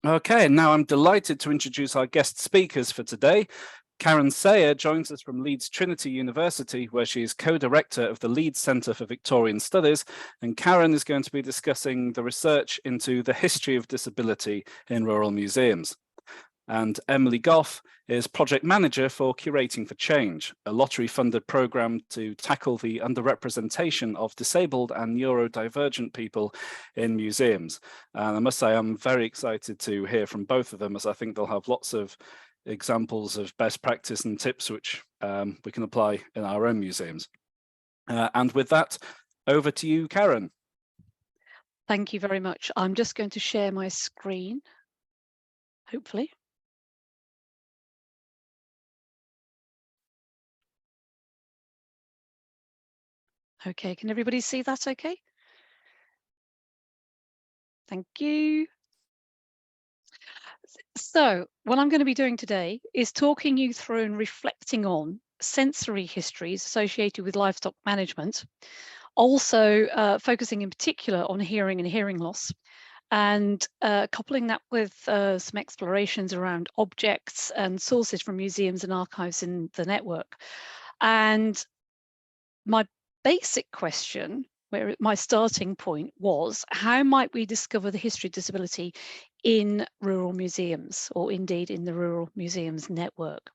Okay, now I'm delighted to introduce our guest speakers for today. Karen Sayer joins us from Leeds Trinity University, where she is co-director of the Leeds Centre for Victorian Studies, and Karen is going to be discussing the research into the history of disability in rural museums. And Emily Goff is project manager for Curating for Change, a lottery-funded program to tackle the underrepresentation of disabled and neurodivergent people in museums. And I must say, I'm very excited to hear from both of them, as I think they'll have lots of examples of best practice and tips which we can apply in our own museums. And with that, over to you, Karen. Thank you very much. I'm just going to share my screen, hopefully. Okay, can everybody see that okay? Thank you. So what I'm going to be doing today is talking you through and reflecting on sensory histories associated with livestock management, also focusing in particular on hearing and hearing loss, and coupling that with some explorations around objects and sources from museums and archives in the network. And my basic question, where my starting point was, how might we discover the history of disability in rural museums, or indeed in the rural museums network?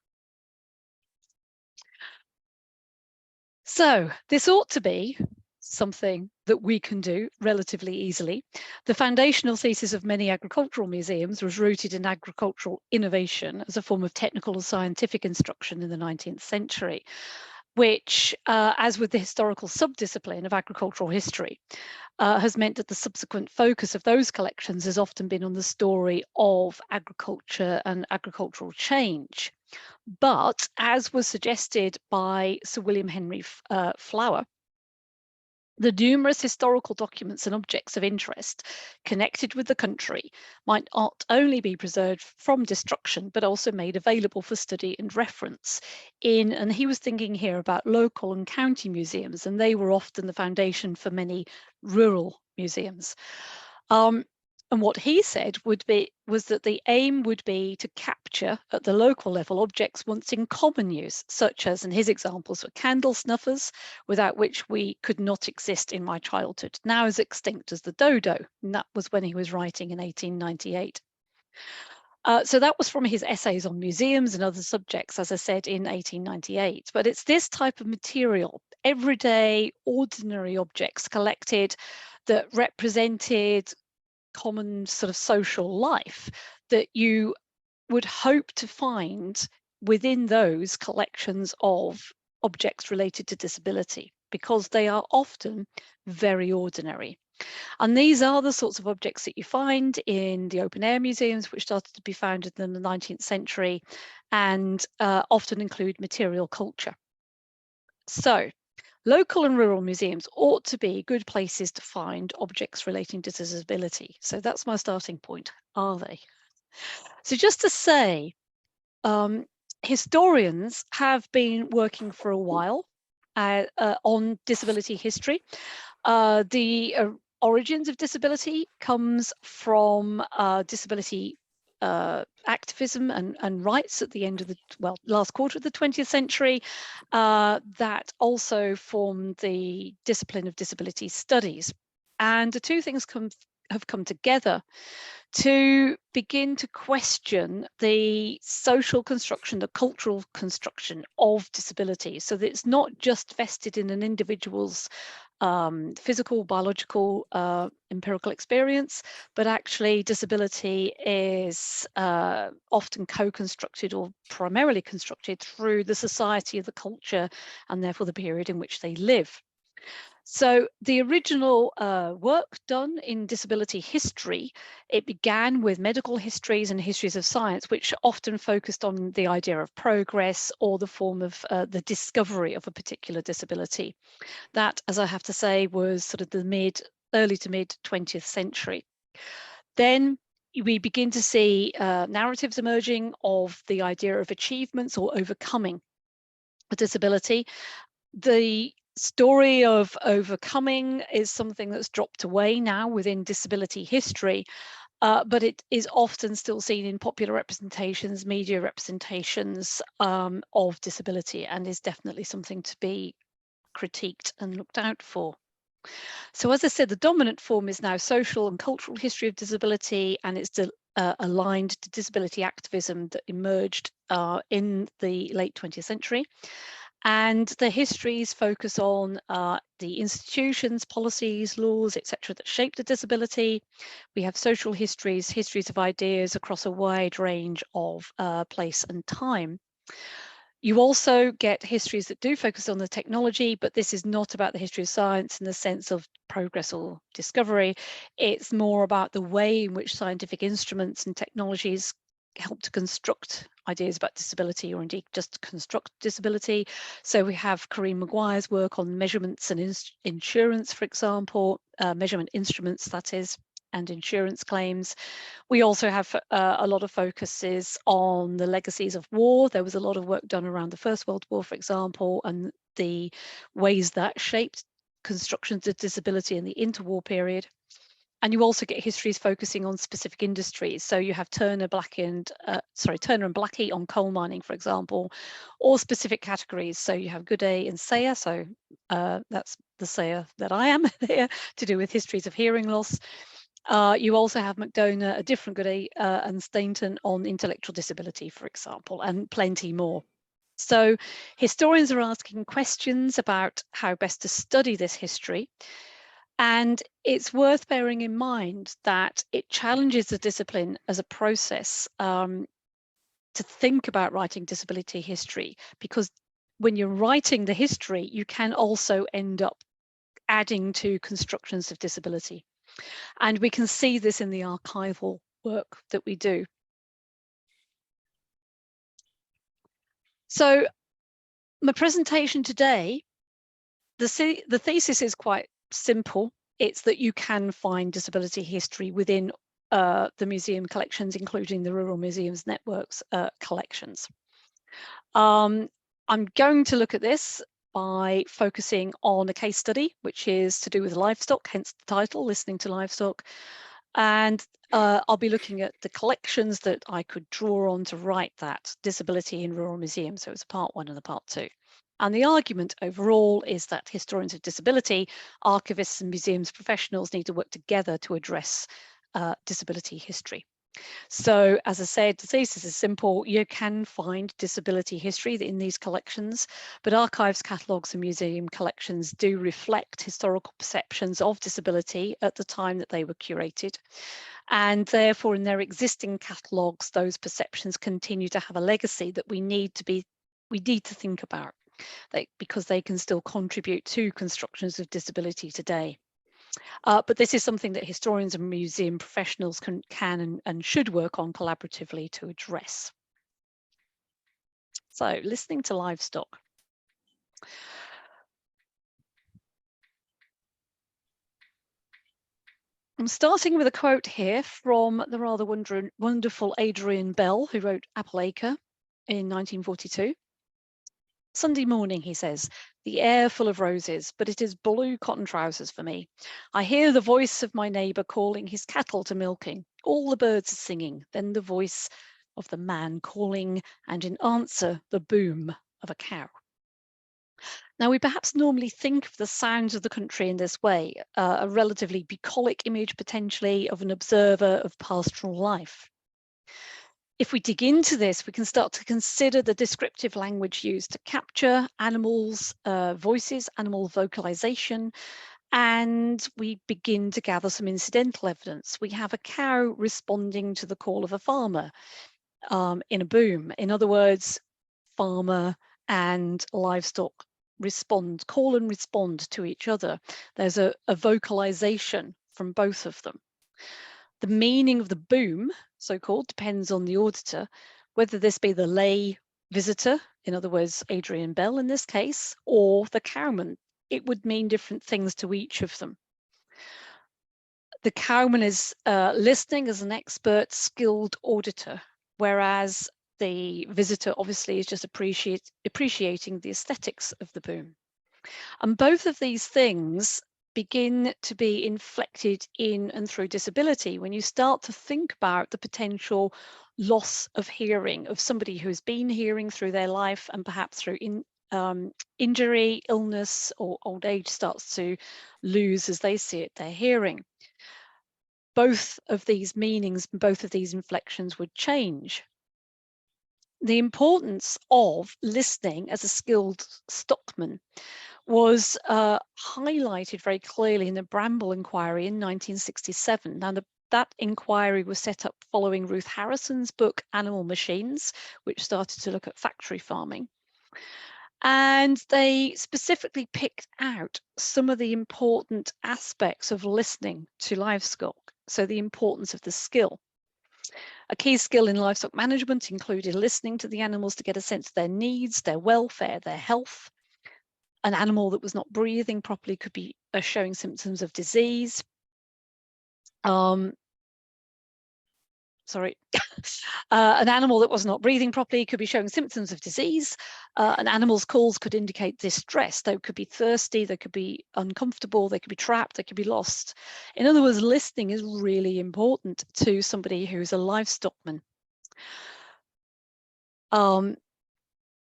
So this ought to be something that we can do relatively easily. The foundational thesis of many agricultural museums was rooted in agricultural innovation as a form of technical or scientific instruction in the 19th century, which, as with the historical subdiscipline of agricultural history, has meant that the subsequent focus of those collections has often been on the story of agriculture and agricultural change. But as was suggested by Sir William Henry Flower, the numerous historical documents and objects of interest connected with the country might not only be preserved from destruction, but also made available for study and reference in, and he was thinking here about local and county museums, and they were often the foundation for many rural museums. And what he said was that the aim would be to capture at the local level objects once in common use, such as, and his examples were candle snuffers, without which we could not exist in my childhood, now as extinct as the dodo. And that was when he was writing in 1898. So that was from his essays on museums and other subjects, as I said, in 1898. But it's this type of material, everyday, ordinary objects collected that represented common sort of social life, that you would hope to find within those collections of objects related to disability, because they are often very ordinary. And these are the sorts of objects that you find in the open air museums, which started to be founded in the 19th century and often include material culture. So local and rural museums ought to be good places to find objects relating to disability. So that's my starting point, are they? So just to say, historians have been working for a while on disability history. The origins of disability comes from disability activism and rights at the end of the last quarter of the 20th century, that also formed the discipline of disability studies. And the two things have come together to begin to question the social construction, the cultural construction of disability, so that it's not just vested in an individual's physical, biological, empirical experience, but actually disability is often co-constructed or primarily constructed through the society, the culture, and therefore the period in which they live. So the original work done in disability history, it began with medical histories and histories of science, which often focused on the idea of progress or the form of the discovery of a particular disability. That, as I have to say, was sort of the early to mid 20th century. Then we begin to see narratives emerging of the idea of achievements or overcoming a disability. The story of overcoming is something that's dropped away now within disability history, but it is often still seen in popular representations, media representations of disability, and is definitely something to be critiqued and looked out for. So as I said, the dominant form is now social and cultural history of disability, and it's aligned to disability activism that emerged in the late 20th century. And the histories focus on the institutions, policies, laws, etc., that shape the disability. We have social histories, histories of ideas across a wide range of place and time. You also get histories that do focus on the technology, but this is not about the history of science in the sense of progress or discovery. It's more about the way in which scientific instruments and technologies help to construct ideas about disability, or indeed just construct disability. So we have Corinne Maguire's work on measurements and insurance, for example, measurement instruments, that is, and insurance claims. We also have a lot of focuses on the legacies of war. There was a lot of work done around the First World War, for example, and the ways that shaped constructions of disability in the interwar period. And you also get histories focusing on specific industries. So you have Turner and Blackie on coal mining, for example, or specific categories. So you have Goodday and Sayer. So that's the Sayer that I am here, to do with histories of hearing loss. You also have McDonough, a different Goodday, and Stainton on intellectual disability, for example, and plenty more. So historians are asking questions about how best to study this history. And it's worth bearing in mind that it challenges the discipline as a process to think about writing disability history, because when you're writing the history, you can also end up adding to constructions of disability. And we can see this in the archival work that we do. So my presentation today, the thesis is quite simple. It's that you can find disability history within the museum collections, including the Rural Museums Network's collections. I'm going to look at this by focusing on a case study, which is to do with livestock, hence the title, Listening to Livestock. And I'll be looking at the collections that I could draw on to write that, Disability in Rural Museums. So it's part 1 and the part 2. And the argument overall is that historians of disability, archivists and museums professionals need to work together to address disability history. So, as I said, the thesis is simple. You can find disability history in these collections, but archives, catalogues and museum collections do reflect historical perceptions of disability at the time that they were curated. And therefore, in their existing catalogues, those perceptions continue to have a legacy that we need to think about, because they can still contribute to constructions of disability today. But this is something that historians and museum professionals can and should work on collaboratively to address. So, listening to livestock. I'm starting with a quote here from the rather wonderful Adrian Bell, who wrote Appleacre in 1942. Sunday morning, he says, the air full of roses, but it is blue cotton trousers for me. I hear the voice of my neighbour calling his cattle to milking. All the birds are singing, then the voice of the man calling, and in answer, the boom of a cow. Now, we perhaps normally think of the sounds of the country in this way, a relatively bucolic image potentially of an observer of pastoral life. If we dig into this, we can start to consider the descriptive language used to capture animals' voices, animal vocalization, and we begin to gather some incidental evidence. We have a cow responding to the call of a farmer in a boom. In other words, farmer and livestock call and respond to each other. There's a vocalization from both of them. The meaning of the boom, so-called, depends on the auditor, whether this be the lay visitor, in other words, Adrian Bell in this case, or the cowman. It would mean different things to each of them. The cowman is listening as an expert, skilled auditor, whereas the visitor obviously is just appreciating the aesthetics of the boom. And both of these things begin to be inflected in and through disability. When you start to think about the potential loss of hearing of somebody who's been hearing through their life, and perhaps through injury, illness, or old age starts to lose, as they see it, their hearing. Both of these meanings, both of these inflections would change. The importance of listening as a skilled stockman was highlighted very clearly in the Bramble inquiry in 1967. Now, that inquiry was set up following Ruth Harrison's book, Animal Machines, which started to look at factory farming. And they specifically picked out some of the important aspects of listening to livestock. So the importance of the skill. A key skill in livestock management included listening to the animals to get a sense of their needs, their welfare, their health. An animal that was not breathing properly could be showing symptoms of disease. An animal that was not breathing properly could be showing symptoms of disease. An animal's calls could indicate distress. They could be thirsty, they could be uncomfortable, they could be trapped, they could be lost. In other words, listening is really important to somebody who's a livestockman.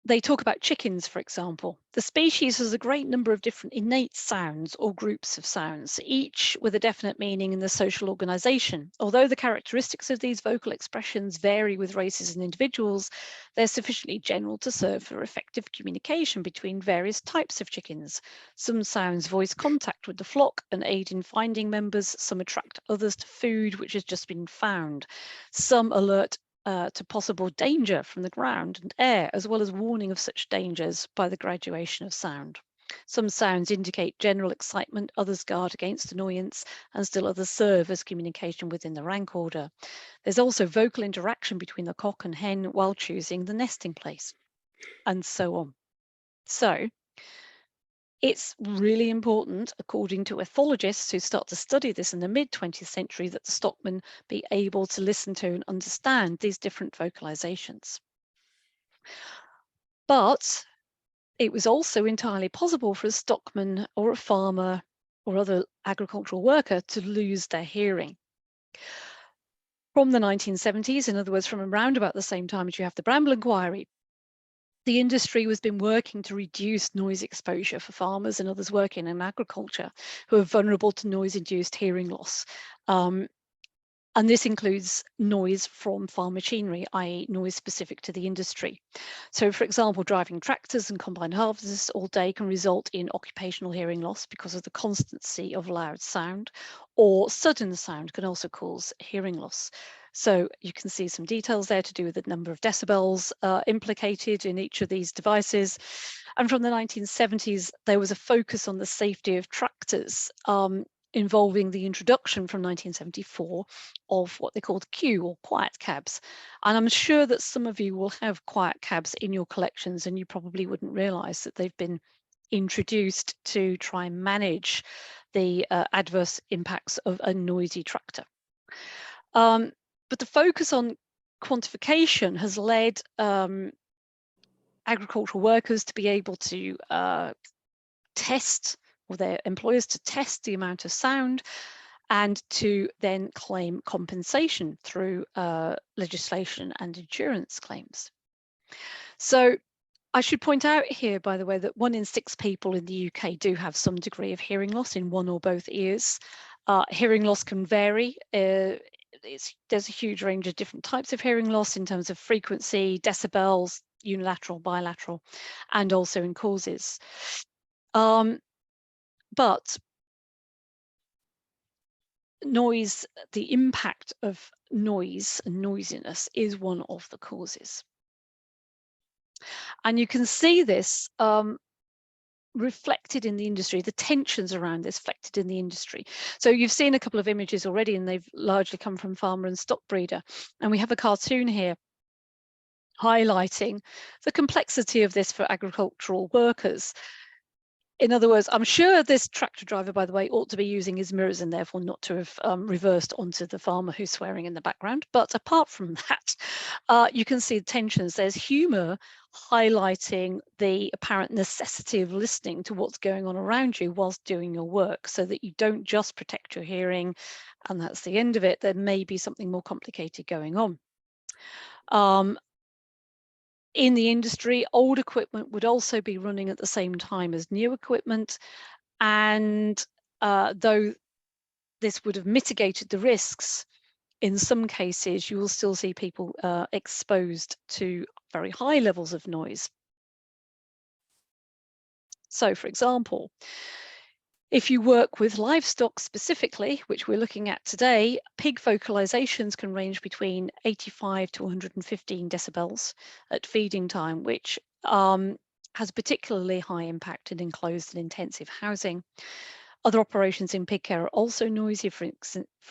They talk about chickens, for example. The species has a great number of different innate sounds or groups of sounds, each with a definite meaning in the social organization. Although the characteristics of these vocal expressions vary with races and individuals, they're sufficiently general to serve for effective communication between various types of chickens. Some sounds voice contact with the flock and aid in finding members. Some attract others to food which has just been found. Some alert to possible danger from the ground and air, as well as warning of such dangers by the graduation of sound. Some sounds indicate general excitement, others guard against annoyance, and still others serve as communication within the rank order. There's also vocal interaction between the cock and hen while choosing the nesting place, and so on. So it's really important, according to ethologists who start to study this in the mid-20th century, that the stockman be able to listen to and understand these different vocalizations. But it was also entirely possible for a stockman or a farmer or other agricultural worker to lose their hearing. From the 1970s, in other words, from around about the same time as you have the Bramble inquiry, the industry has been working to reduce noise exposure for farmers and others working in agriculture who are vulnerable to noise-induced hearing loss. And this includes noise from farm machinery, i.e. noise specific to the industry. So, for example, driving tractors and combine harvesters all day can result in occupational hearing loss because of the constancy of loud sound, or sudden sound can also cause hearing loss. So you can see some details there to do with the number of decibels implicated in each of these devices. And from the 1970s, there was a focus on the safety of tractors, involving the introduction from 1974 of what they called Q, or quiet cabs. And I'm sure that some of you will have quiet cabs in your collections, and you probably wouldn't realise that they've been introduced to try and manage the adverse impacts of a noisy tractor. But the focus on quantification has led agricultural workers to be able to test, or their employers to test the amount of sound, and to then claim compensation through legislation and insurance claims. So I should point out here, by the way, that 1 in 6 people in the UK do have some degree of hearing loss in one or both ears. Hearing loss can vary. There's a huge range of different types of hearing loss in terms of frequency, decibels, unilateral, bilateral, and also in causes. But noise, the impact of noise and noisiness is one of the causes. And you can see this reflected in the industry, the tensions around this reflected in the industry. So you've seen a couple of images already, and they've largely come from farmer and stock breeder. And we have a cartoon here highlighting the complexity of this for agricultural workers. In other words, I'm sure this tractor driver, by the way, ought to be using his mirrors and therefore not to have reversed onto the farmer who's swearing in the background. But apart from that, you can see the tensions. There's humour highlighting the apparent necessity of listening to what's going on around you whilst doing your work, so that you don't just protect your hearing and that's the end of it. There may be something more complicated going on. In the industry, old equipment would also be running at the same time as new equipment, and though this would have mitigated the risks, in some cases you will still see people exposed to very high levels of noise. So, for example, if you work with livestock specifically, which we're looking at today, pig vocalizations can range between 85 to 115 decibels at feeding time, which has particularly high impact in enclosed and intensive housing. Other operations in pig care are also noisy, for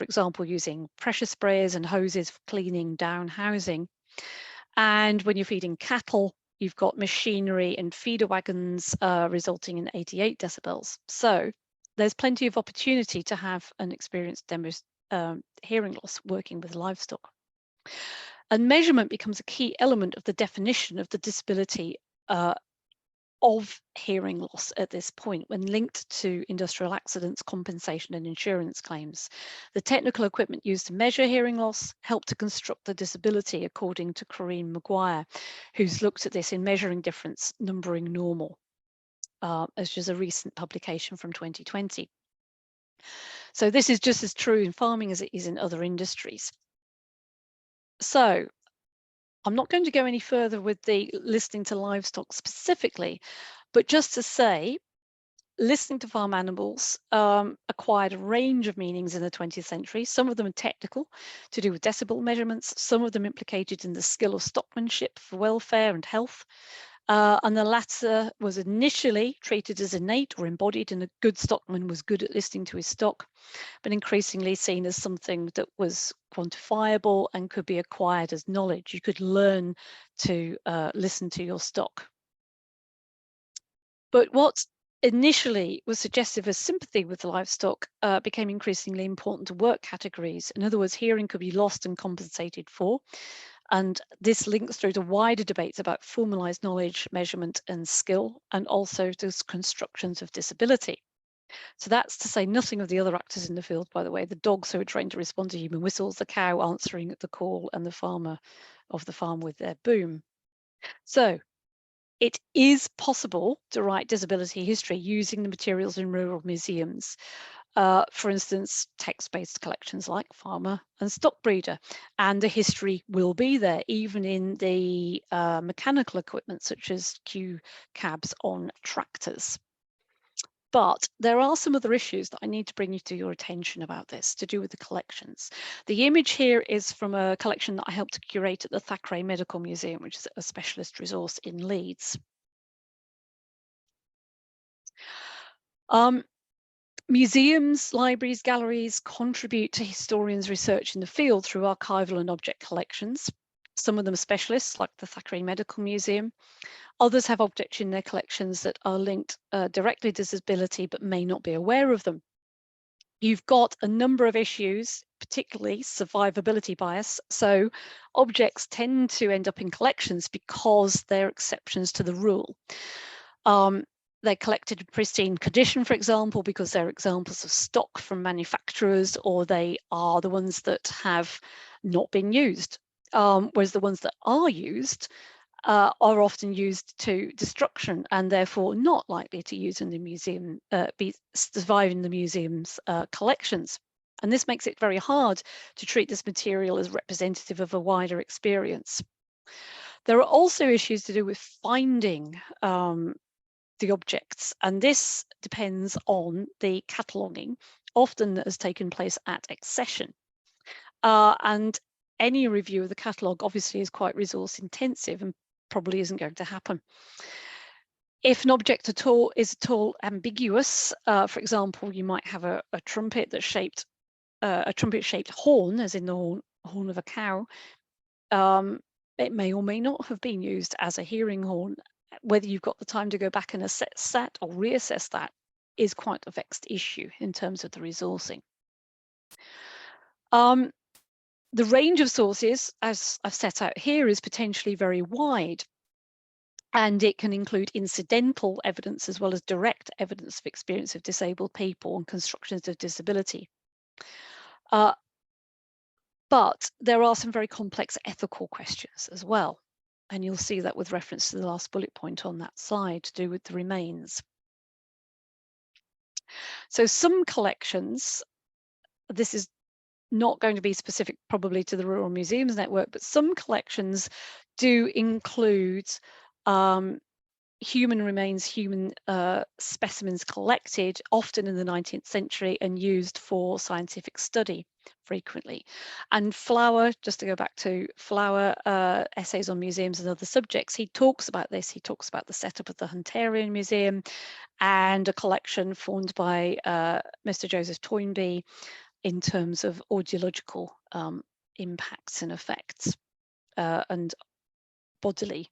example, using pressure sprayers and hoses for cleaning down housing. And when you're feeding cattle, you've got machinery and feeder wagons resulting in 88 decibels. So there's plenty of opportunity to have an experienced hearing loss working with livestock. And measurement becomes a key element of the definition of the disability of hearing loss at this point, when linked to industrial accidents, compensation and insurance claims. The technical equipment used to measure hearing loss helped to construct the disability, according to Corinne Maguire, who's looked at this in Measuring Difference, Numbering Normal, which is a recent publication from 2020. So this is just as true in farming as it is in other industries. So I'm not going to go any further with the listening to livestock specifically, but just to say, listening to farm animals acquired a range of meanings in the 20th century. Some of them are technical, to do with decibel measurements, some of them implicated in the skill of stockmanship for welfare and health. And the latter was initially treated as innate or embodied, and a good stockman was good at listening to his stock, but increasingly seen as something that was quantifiable and could be acquired as knowledge. You could learn to listen to your stock. But what initially was suggestive of sympathy with livestock became increasingly important to work categories. In other words, hearing could be lost and compensated for. And this links through to wider debates about formalized knowledge, measurement and skill, and also those constructions of disability. So that's to say nothing of the other actors in the field, by the way, the dogs who are trained to respond to human whistles, the cow answering at the call, and the farmer of the farm with their boom. So it is possible to write disability history using the materials in rural museums. For instance, text-based collections like Farmer and Stock Breeder, and the history will be there even in the mechanical equipment such as Q cabs on tractors. But there are some other issues that I need to bring you to your attention about this, to do with the collections. The image here is from a collection that I helped to curate at the Thackeray Medical Museum, which is a specialist resource in Leeds. Museums, libraries, galleries contribute to historians' research in the field through archival and object collections. Some of them are specialists, like the Thackeray Medical Museum. Others have objects in their collections that are linked directly to disability but may not be aware of them. You've got a number of issues, particularly survivability bias. So objects tend to end up in collections because they're exceptions to the rule. They're collected in pristine condition, for example, because they're examples of stock from manufacturers, or they are the ones that have not been used. Whereas the ones that are used are often used to destruction and therefore not likely to use in the museum, survive in the museum's collections. And this makes it very hard to treat this material as representative of a wider experience. There are also issues to do with finding the objects, and this depends on the cataloguing, often that has taken place at accession. And any review of the catalogue obviously is quite resource intensive and probably isn't going to happen. If an object is at all ambiguous, for example, you might have a trumpet that's shaped, a trumpet-shaped horn, as in the horn of a cow. It may or may not have been used as a hearing horn, whether you've got the time to go back and assess that or reassess that is quite a vexed issue in terms of the resourcing. The range of sources, as I've set out here, is potentially very wide, and it can include incidental evidence as well as direct evidence of experience of disabled people and constructions of disability. But there are some very complex ethical questions as well, and you'll see that with reference to the last bullet point on that slide to do with the remains. So some collections, this is not going to be specific probably to the Rural Museums Network, but some collections do include human remains, human specimens collected often in the 19th century and used for scientific study frequently. And Flower, just to go back to Flower, Essays on Museums and Other Subjects, he talks about this. He talks about the setup of the Hunterian Museum and a collection formed by Mr. Joseph Toynbee in terms of audiological impacts and effects and bodily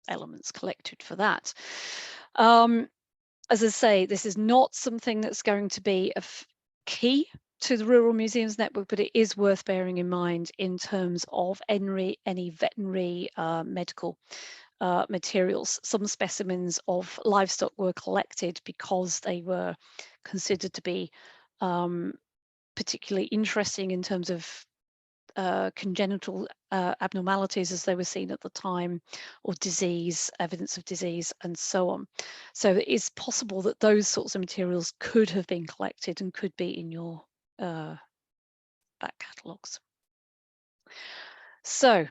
elements collected for that. As I say, this is not something that's going to be key to the Rural Museums Network, but it is worth bearing in mind in terms of any veterinary medical materials. Some specimens of livestock were collected because they were considered to be particularly interesting in terms of congenital abnormalities as they were seen at the time, or disease, evidence of disease, and so on. So it is possible that those sorts of materials could have been collected and could be in your back catalogues. So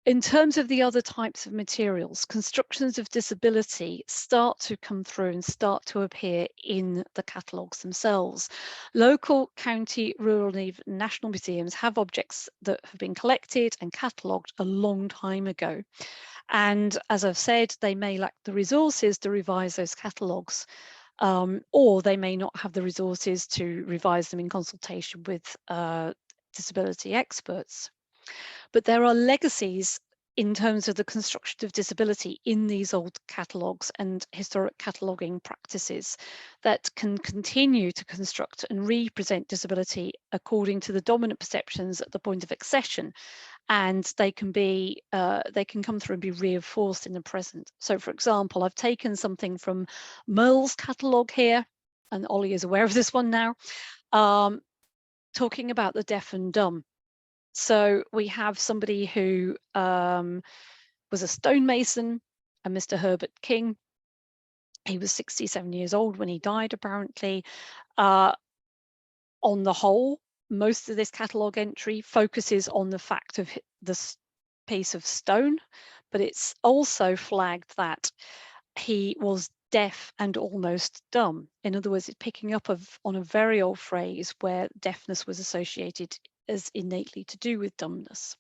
in terms of the other types of materials, constructions of disability start to come through and start to appear in the catalogues themselves. Local, county, rural, and even national museums have objects that have been collected and catalogued a long time ago. And as I've said, they may lack the resources to revise those catalogues, or they may not have the resources to revise them in consultation with disability experts. But there are legacies in terms of the construction of disability in these old catalogues and historic cataloguing practices that can continue to construct and represent disability according to the dominant perceptions at the point of accession, and they can come through and be reinforced in the present. So, for example, I've taken something from Merle's catalogue here, and Ollie is aware of this one now, talking about the deaf and dumb. So we have somebody who was a stonemason, a Mr. Herbert King. He was 67 years old when he died, apparently. On the whole, most of this catalogue entry focuses on the fact of this piece of stone, but it's also flagged that he was deaf and almost dumb. In other words, it's picking up on a very old phrase where deafness was associated as innately to do with dumbness.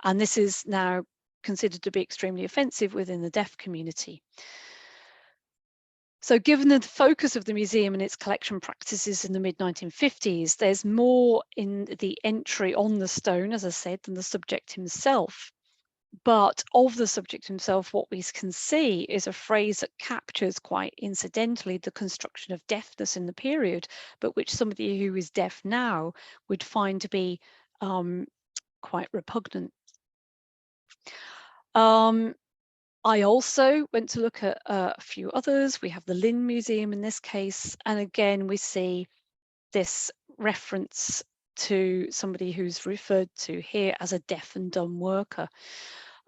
And this is now considered to be extremely offensive within the deaf community. So given the focus of the museum and its collection practices in the mid-1950s, there's more in the entry on the stone, as I said, than the subject himself. But of the subject himself, what we can see is a phrase that captures quite incidentally the construction of deafness in the period, but which somebody who is deaf now would find to be quite repugnant. I also went to look at a few others. We have the Lynn Museum in this case, and again we see this reference to somebody who's referred to here as a deaf and dumb worker.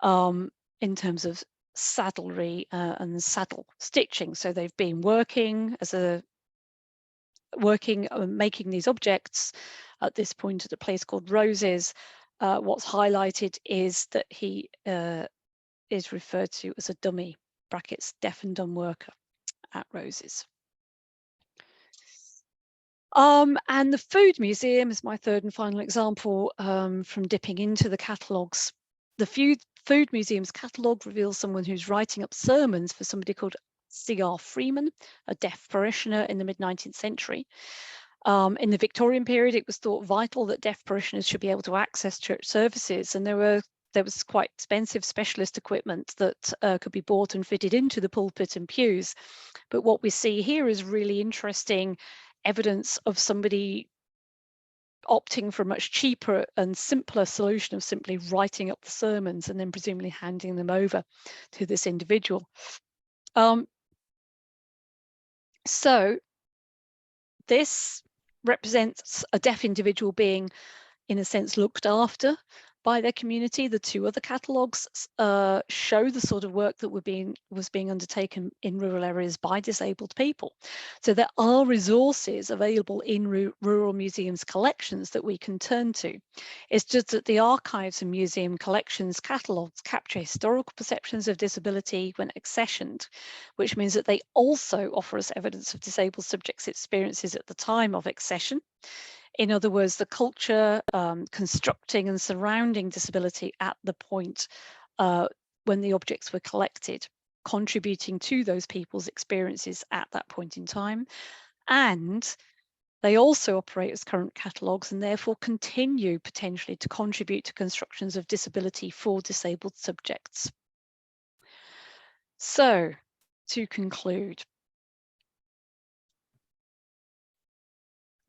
In terms of saddlery and saddle stitching. So they've been working making these objects at this point at a place called Roses. What's highlighted is that he is referred to as a dummy, brackets, deaf and dumb worker at Roses. And the Food Museum is my third and final example from dipping into the catalogues. The Food Museum's catalogue reveals someone who's writing up sermons for somebody called C.R. Freeman, a deaf parishioner in the mid-19th century. In the Victorian period, it was thought vital that deaf parishioners should be able to access church services, and there were there was quite expensive specialist equipment that could be bought and fitted into the pulpit and pews. But what we see here is really interesting evidence of somebody opting for a much cheaper and simpler solution of simply writing up the sermons and then presumably handing them over to this individual. So this represents a deaf individual being, in a sense, looked after by their community. The two other catalogues show the sort of work that was being undertaken in rural areas by disabled people. So there are resources available in rural museums collections that we can turn to. It's just that the archives and museum collections catalogues capture historical perceptions of disability when accessioned, which means that they also offer us evidence of disabled subjects' experiences at the time of accession. In other words, the culture constructing and surrounding disability at the point when the objects were collected, contributing to those people's experiences at that point in time. And they also operate as current catalogues and therefore continue potentially to contribute to constructions of disability for disabled subjects. So, to conclude,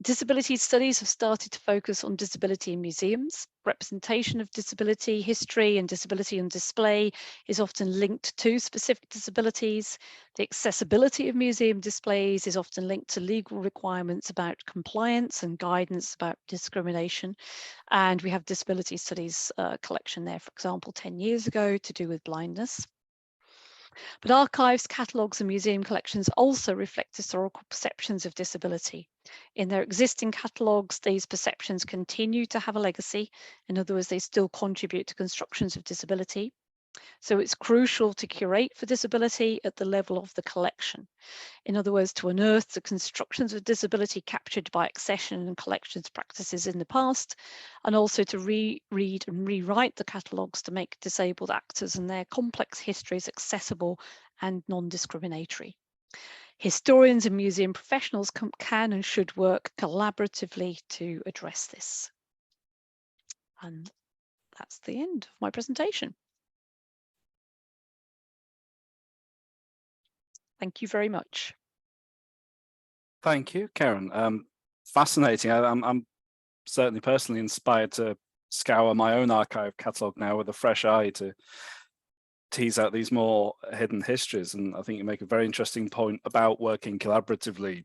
disability studies have started to focus on disability in museums. Representation of disability, history, and disability on display is often linked to specific disabilities. The accessibility of museum displays is often linked to legal requirements about compliance and guidance about discrimination. And we have disability studies collection there, for example, 10 years ago to do with blindness. But archives, catalogues and museum collections also reflect historical perceptions of disability. In their existing catalogues, these perceptions continue to have a legacy. In other words, they still contribute to constructions of disability. So it's crucial to curate for disability at the level of the collection. In other words, to unearth the constructions of disability captured by accession and collections practices in the past, and also to reread and rewrite the catalogues to make disabled actors and their complex histories accessible and non-discriminatory. Historians and museum professionals can and should work collaboratively to address this. And that's the end of my presentation. Thank you very much. Thank you, Karen. Fascinating. I'm certainly personally inspired to scour my own archive catalogue now with a fresh eye to tease out these more hidden histories. And I think you make a very interesting point about working collaboratively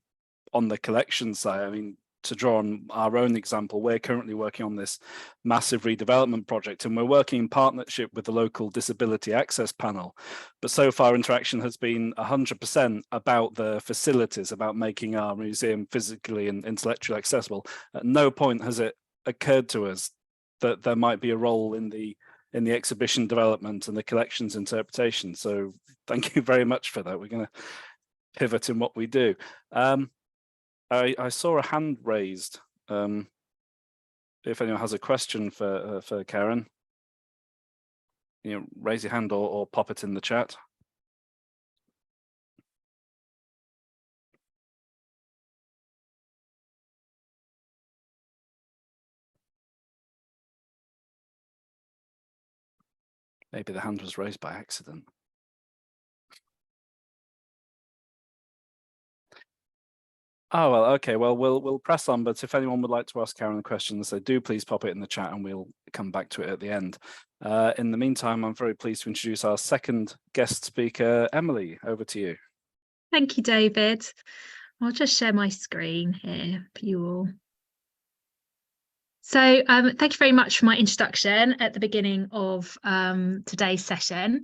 on the collection side. I mean, to draw on our own example, we're currently working on this massive redevelopment project, and we're working in partnership with the local disability access panel. But so far, interaction has been 100% about the facilities, about making our museum physically and intellectually accessible. At no point has it occurred to us that there might be a role in the exhibition development and the collections interpretation. So thank you very much for that. We're going to pivot in what we do. I saw a hand raised. If anyone has a question for Karen, raise your hand or pop it in the chat. Maybe the hand was raised by accident. Oh, well, okay. Well, we'll press on, but if anyone would like to ask Karen questions, do please pop it in the chat and we'll come back to it at the end. In the meantime, I'm very pleased to introduce our second guest speaker, Emily. Over to you. Thank you, David. I'll just share my screen here for you all. So thank you very much for my introduction at the beginning of today's session.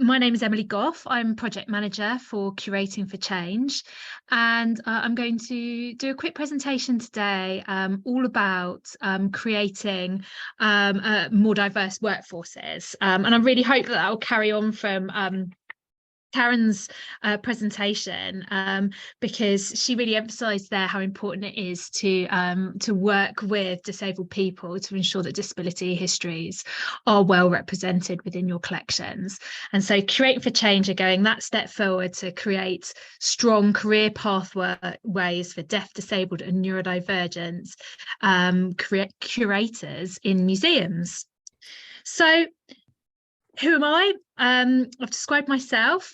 My name is Emily Goff. I'm project manager for Curating for Change, and I'm going to do a quick presentation today all about creating more diverse workforces. And I really hope that will carry on from Karen's presentation, because she really emphasised there how important it is to work with disabled people to ensure that disability histories are well represented within your collections. And so Curating for Change are going that step forward to create strong career pathways for deaf, disabled and neurodivergent curators in museums. So who am I? I've described myself.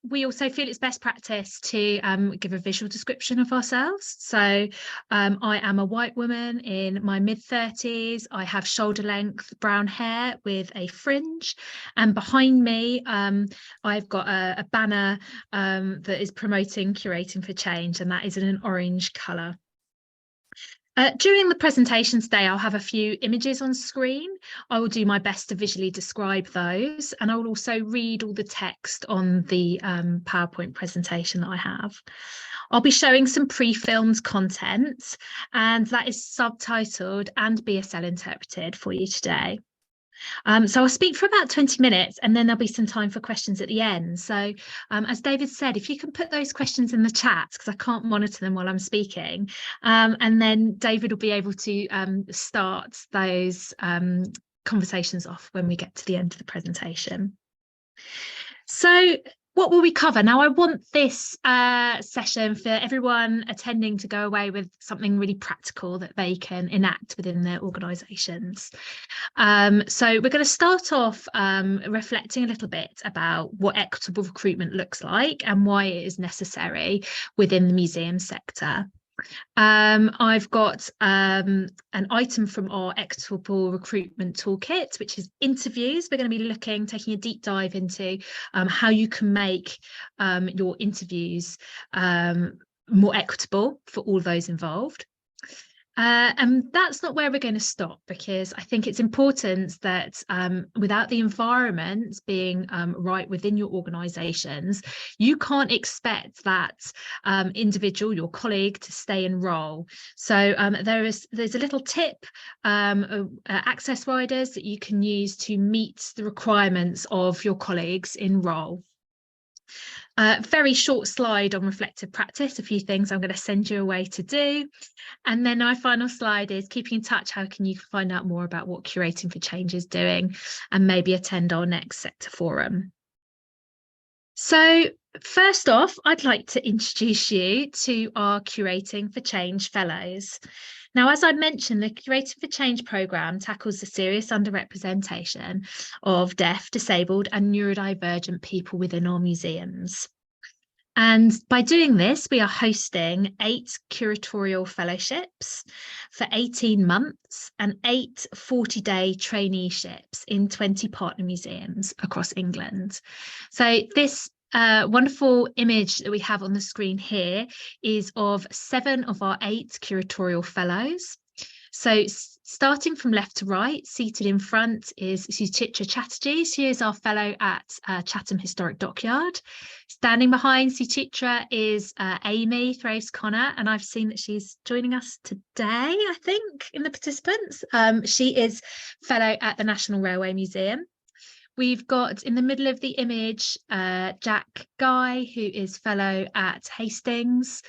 We also feel it's best practice to give a visual description of ourselves. So I am a white woman in my mid-30s. I have shoulder length brown hair with a fringe. And behind me, I've got a banner that is promoting Curating for Change, and that is in an orange colour. During the presentation today, I'll have a few images on screen. I will do my best to visually describe those, and I will also read all the text on the PowerPoint presentation that I have. I'll be showing some pre-filmed content, and that is subtitled and BSL interpreted for you today. So I'll speak for about 20 minutes, and then there'll be some time for questions at the end. So as David said, if you can put those questions in the chat, because I can't monitor them while I'm speaking, and then David will be able to start those conversations off when we get to the end of the presentation. So what will we cover? Now, I want this session for everyone attending to go away with something really practical that they can enact within their organisations. So we're going to start off reflecting a little bit about what equitable recruitment looks like and why it is necessary within the museum sector. I've got an item from our equitable recruitment toolkit, which is interviews. We're going to be taking a deep dive into how you can make your interviews more equitable for all those involved. And that's not where we're going to stop, because I think it's important that without the environment being right within your organisations, you can't expect that individual, your colleague, to stay in role. So there's a little tip, access riders that you can use to meet the requirements of your colleagues in role. Very short slide on reflective practice, a few things I'm going to send you away to do. And then our final slide is keeping in touch. How can you find out more about what Curating for Change is doing and maybe attend our next sector forum? So first off, I'd like to introduce you to our Curating for Change Fellows. Now, as I mentioned, the Curating for Change programme tackles the serious underrepresentation of deaf, disabled and neurodivergent people within our museums. And by doing this, we are hosting 8 curatorial fellowships for 18 months and 8 40-day traineeships in 20 partner museums across England. So this wonderful image that we have on the screen here is of 7 of our 8 curatorial fellows. So starting from left to right, seated in front is Suchitra Chatterjee. She is our fellow at Chatham Historic Dockyard. Standing behind Suchitra is Amy Thraves-Connor, and I've seen that she's joining us today, I think, in the participants. She is fellow at the National Railway Museum. We've got in the middle of the image Jack Guy, who is fellow at Hastings.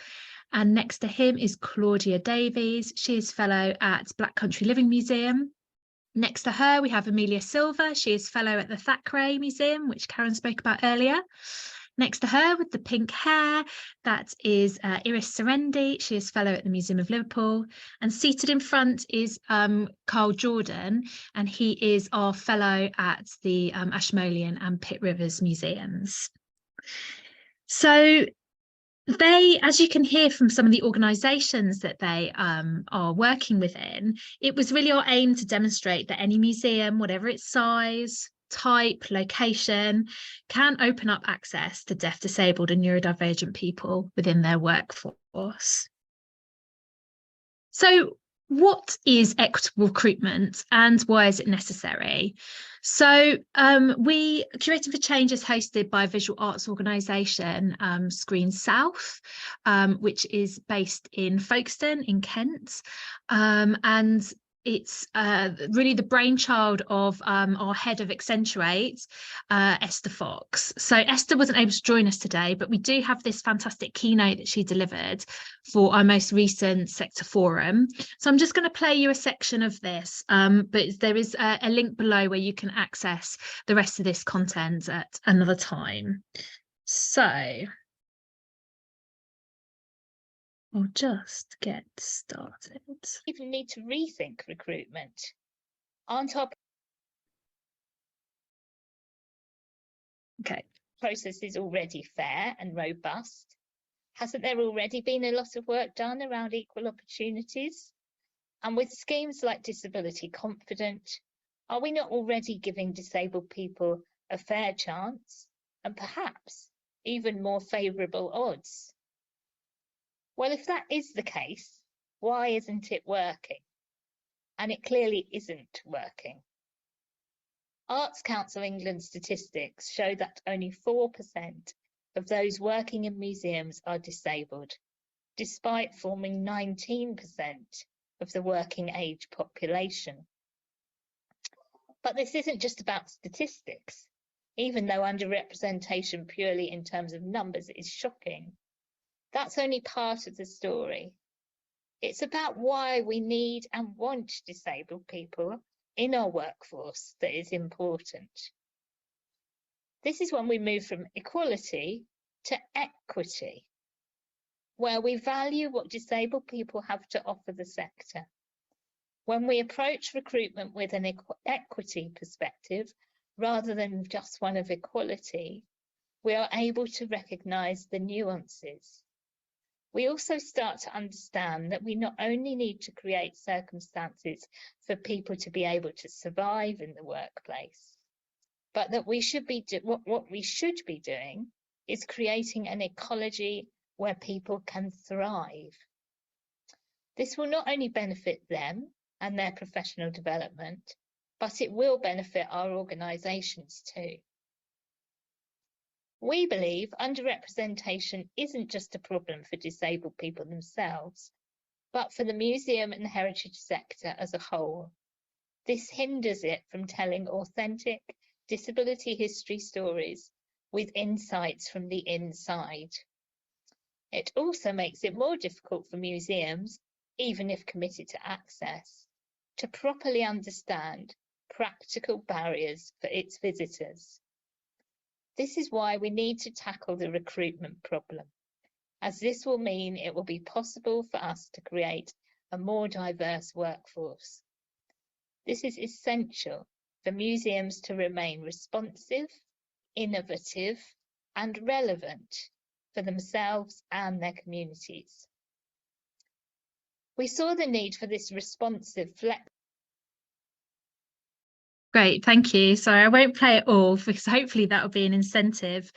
And next to him is Claudia Davies. She is fellow at Black Country Living Museum. Next to her, we have Amelia Silver. She is fellow at the Thackeray Museum, which Karen spoke about earlier. Next to her with the pink hair, that is Iris Serendi. She is fellow at the Museum of Liverpool. And seated in front is Carl Jordan, and he is our fellow at the Ashmolean and Pitt Rivers Museums. So they, as you can hear from some of the organisations that they are working within, it was really our aim to demonstrate that any museum, whatever its size, type, location, can open up access to deaf, disabled and neurodivergent people within their workforce. So what is equitable recruitment and why is it necessary? So Curating for Change is hosted by a visual arts organisation, Screen South, which is based in Folkestone in Kent. And it's really the brainchild of our head of Accentuate, Esther Fox. So Esther wasn't able to join us today, but we do have this fantastic keynote that she delivered for our most recent sector forum. So I'm just going to play you a section of this, but there is a link below where you can access the rest of this content at another time. So I'll just get started. People need to rethink recruitment. Aren't our Okay. Process is already fair and robust. Hasn't there already been a lot of work done around equal opportunities? And with schemes like Disability Confident, are we not already giving disabled people a fair chance and perhaps even more favourable odds? Well, if that is the case, why isn't it working? And it clearly isn't working. Arts Council England statistics show that only 4% of those working in museums are disabled, despite forming 19% of the working age population. But this isn't just about statistics, even though underrepresentation purely in terms of numbers is shocking. That's only part of the story. It's about why we need and want disabled people in our workforce that is important. This is when we move from equality to equity, where we value what disabled people have to offer the sector. When we approach recruitment with an equity perspective, rather than just one of equality, we are able to recognise the nuances. We also start to understand that we not only need to create circumstances for people to be able to survive in the workplace, but that we should be what we should be doing is creating an ecology where people can thrive. This will not only benefit them and their professional development, but it will benefit our organisations too. We believe underrepresentation isn't just a problem for disabled people themselves, but for the museum and heritage sector as a whole. This hinders it from telling authentic disability history stories with insights from the inside. It also makes it more difficult for museums, even if committed to access, to properly understand practical barriers for its visitors. This is why we need to tackle the recruitment problem, as this will mean it will be possible for us to create a more diverse workforce. This is essential for museums to remain responsive, innovative, and relevant for themselves and their communities. We saw the need for this responsive Great, thank you. Sorry, I won't play it all because hopefully that will be an incentive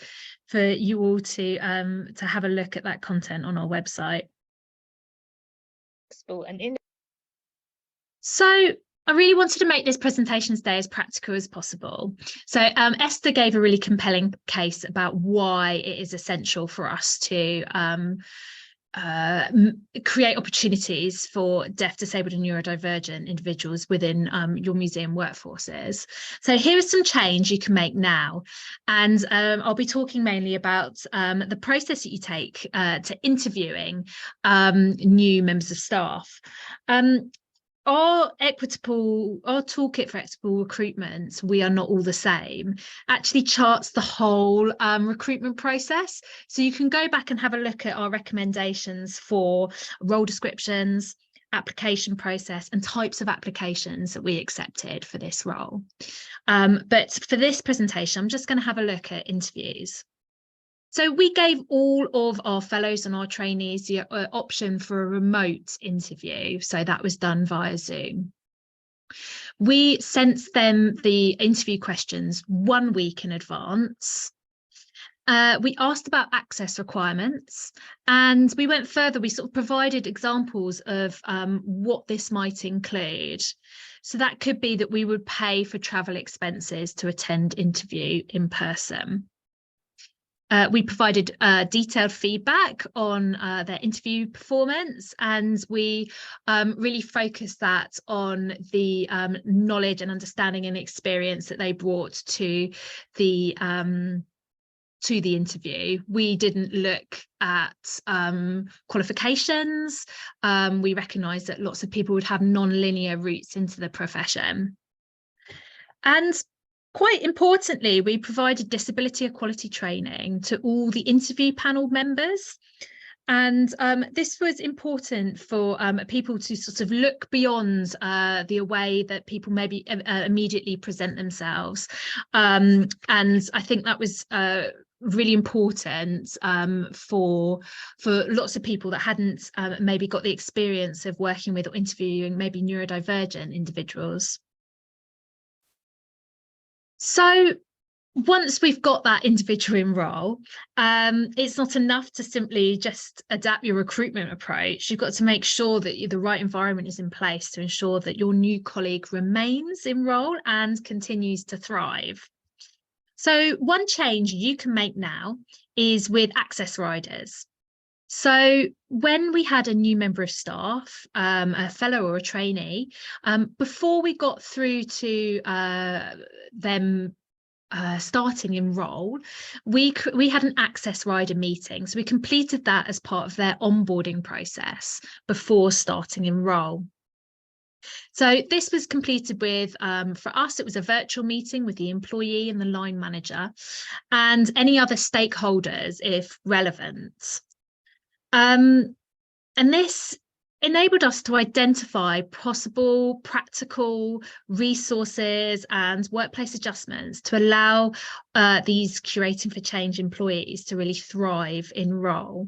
for you all to have a look at that content on our website. So I really wanted to make this presentation today as practical as possible. So Esther gave a really compelling case about why it is essential for us to create opportunities for deaf, disabled and neurodivergent individuals within your museum workforces. So here is some change you can make now, and I'll be talking mainly about the process that you take to interviewing new members of staff. Our toolkit for equitable recruitment, We Are Not All the Same, actually charts the whole recruitment process. So you can go back and have a look at our recommendations for role descriptions, application process, and types of applications that we accepted for this role. But for this presentation, I'm just going to have a look at interviews. So we gave all of our fellows and our trainees the option for a remote interview. So that was done via Zoom. We sent them the interview questions 1 week in advance. We asked about access requirements, and we went further. We sort of provided examples of what this might include. So that could be that we would pay for travel expenses to attend interview in person. We provided detailed feedback on their interview performance, and we really focused that on the knowledge and understanding and experience that they brought to the interview. We didn't look at qualifications. We recognised that lots of people would have non-linear routes into the profession. And quite importantly, we provided disability equality training to all the interview panel members. And this was important for people to sort of look beyond the way that people maybe immediately present themselves. And I think that was really important for lots of people that hadn't maybe got the experience of working with or interviewing maybe neurodivergent individuals. So once we've got that individual in role, it's not enough to simply just adapt your recruitment approach. You've got to make sure that the right environment is in place to ensure that your new colleague remains in role and continues to thrive. So one change you can make now is with access riders. So when we had a new member of staff, a fellow or a trainee, before we got through to them starting in role, we had an access rider meeting. So we completed that as part of their onboarding process before starting in role. So this was completed with, for us, it was a virtual meeting with the employee and the line manager and any other stakeholders if relevant. And this enabled us to identify possible practical resources and workplace adjustments to allow these Curating for Change employees to really thrive in role.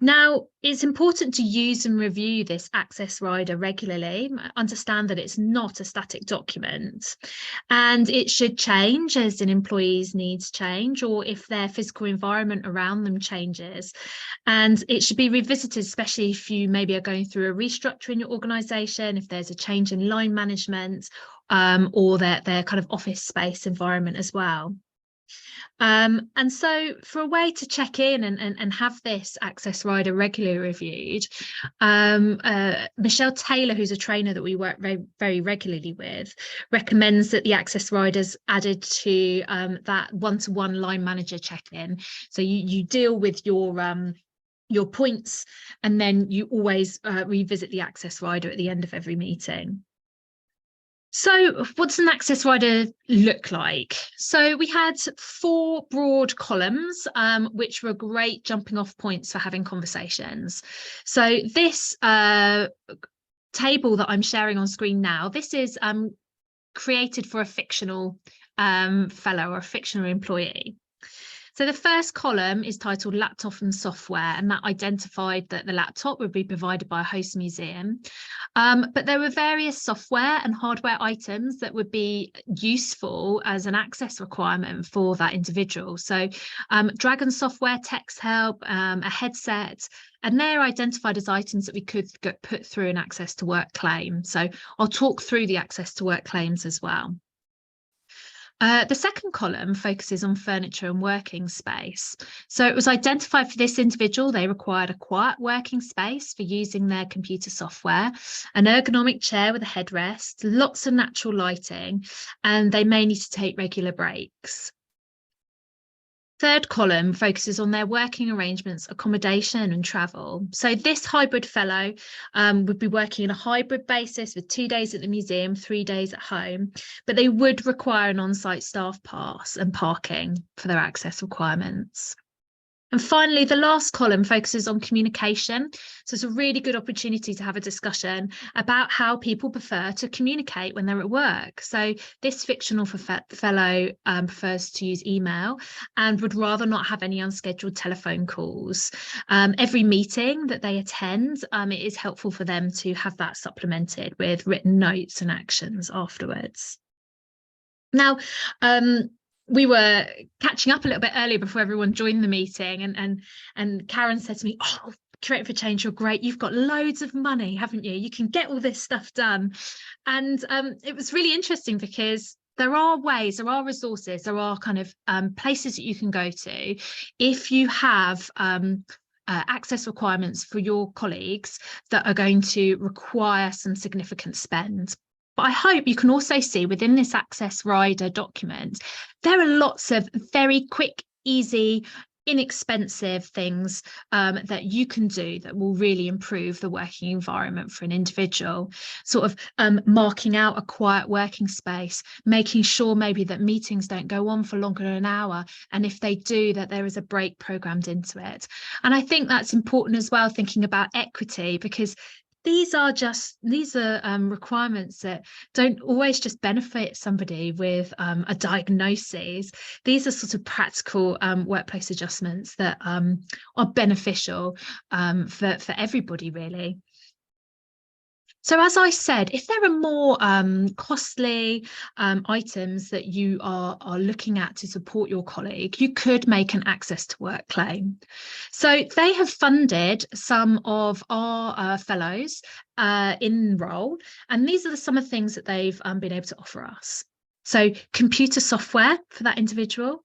Now, it's important to use and review this access rider regularly, understand that it's not a static document, and it should change as an employee's needs change or if their physical environment around them changes. And it should be revisited, especially if you maybe are going through a restructure in your organisation, if there's a change in line management or their kind of office space environment as well. And so for a way to check in and have this access rider regularly reviewed, Michelle Taylor, who's a trainer that we work very regularly with, recommends that the access riders added to that one-to-one line manager check-in. So you deal with your points and then you always revisit the access rider at the end of every meeting. So what does an access rider look like? So we had 4 broad columns, which were great jumping off points for having conversations. So this table that I'm sharing on screen now, this is created for a fictional fellow or a fictional employee. So the first column is titled laptop and software, and that identified that the laptop would be provided by a host museum. But there were various software and hardware items that would be useful as an access requirement for that individual. So Dragon software, text help, a headset, and they're identified as items that we could get put through an access to work claim. So I'll talk through the access to work claims as well. The second column focuses on furniture and working space. So it was identified for this individual, they required a quiet working space for using their computer software, an ergonomic chair with a headrest, lots of natural lighting, and they may need to take regular breaks. Third column focuses on their working arrangements, accommodation and travel. So this hybrid fellow would be working on a hybrid basis with 2 days at the museum, 3 days at home, but they would require an on-site staff pass and parking for their access requirements. And finally, the last column focuses on communication. So it's a really good opportunity to have a discussion about how people prefer to communicate when they're at work. So this fictional fellow prefers to use email and would rather not have any unscheduled telephone calls. Every meeting that they attend, it is helpful for them to have that supplemented with written notes and actions afterwards. Now, we were catching up a little bit earlier before everyone joined the meeting, and Karen said to me, "Oh, Curating for Change, you're great. You've got loads of money, haven't you? You can get all this stuff done." And it was really interesting because there are ways, there are resources, there are kind of places that you can go to if you have access requirements for your colleagues that are going to require some significant spend. But I hope you can also see within this access rider document, there are lots of very quick, easy, inexpensive things that you can do that will really improve the working environment for an individual. Sort of marking out a quiet working space, making sure maybe that meetings don't go on for longer than an hour, and if they do, that there is a break programmed into it. And I think that's important as well, thinking about equity, because these are requirements that don't always just benefit somebody with a diagnosis. These are sort of practical workplace adjustments that are beneficial for everybody, really. So as I said, if there are more costly items that you are looking at to support your colleague, you could make an access to work claim. So they have funded some of our fellows in role, and these are some of the things that they've been able to offer us. So computer software for that individual,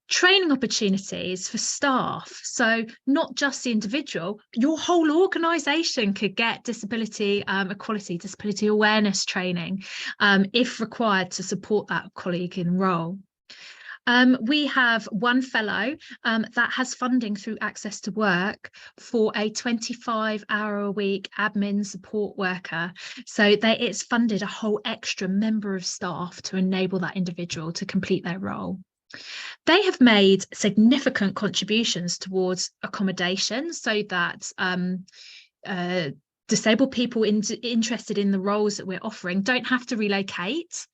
training opportunities for staff, so not just the individual, your whole organisation could get disability equality, disability awareness training if required to support that colleague in role. We have one fellow that has funding through Access to Work for a 25-hour-a-week admin support worker. So it's funded a whole extra member of staff to enable that individual to complete their role. They have made significant contributions towards accommodation so that disabled people interested in the roles that we're offering don't have to relocate.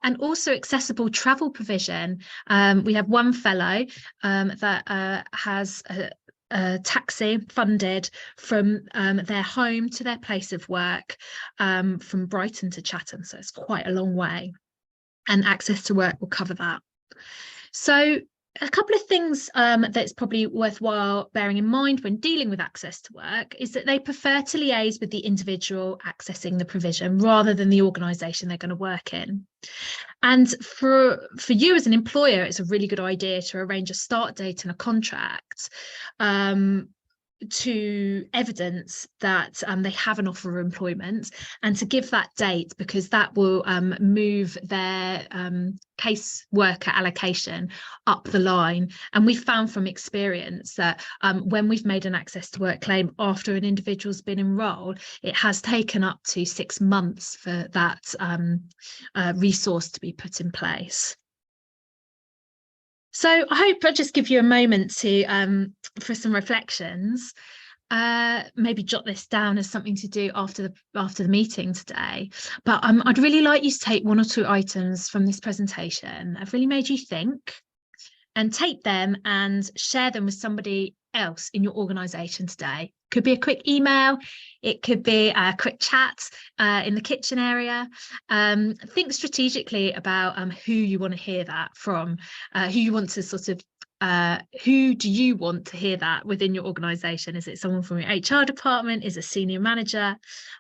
And also accessible travel provision. We have one fellow that has a taxi funded from their home to their place of work from Brighton to Chatham, so it's quite a long way, and Access to Work will cover that. So a couple of things that's probably worthwhile bearing in mind when dealing with Access to Work is that they prefer to liaise with the individual accessing the provision rather than the organisation they're going to work in. And for you as an employer, it's a really good idea to arrange a start date and a contract to evidence that they have an offer of employment, and to give that date, because that will move their caseworker allocation up the line. And we've found from experience that when we've made an Access to Work claim after an individual's been enrolled, it has taken up to 6 months for that resource to be put in place. So I hope I'll just give you a moment to for some reflections. Maybe jot this down as something to do after the meeting today. But I'd really like you to take 1 or 2 items from this presentation that have really made you think, and take them and share them with somebody else in your organisation today. Could be a quick email, it could be a quick chat in the kitchen area. Think strategically about who you want to hear that from, who you want to sort of who do you want to hear that within your organisation? Is it someone from your HR department? Is it a senior manager?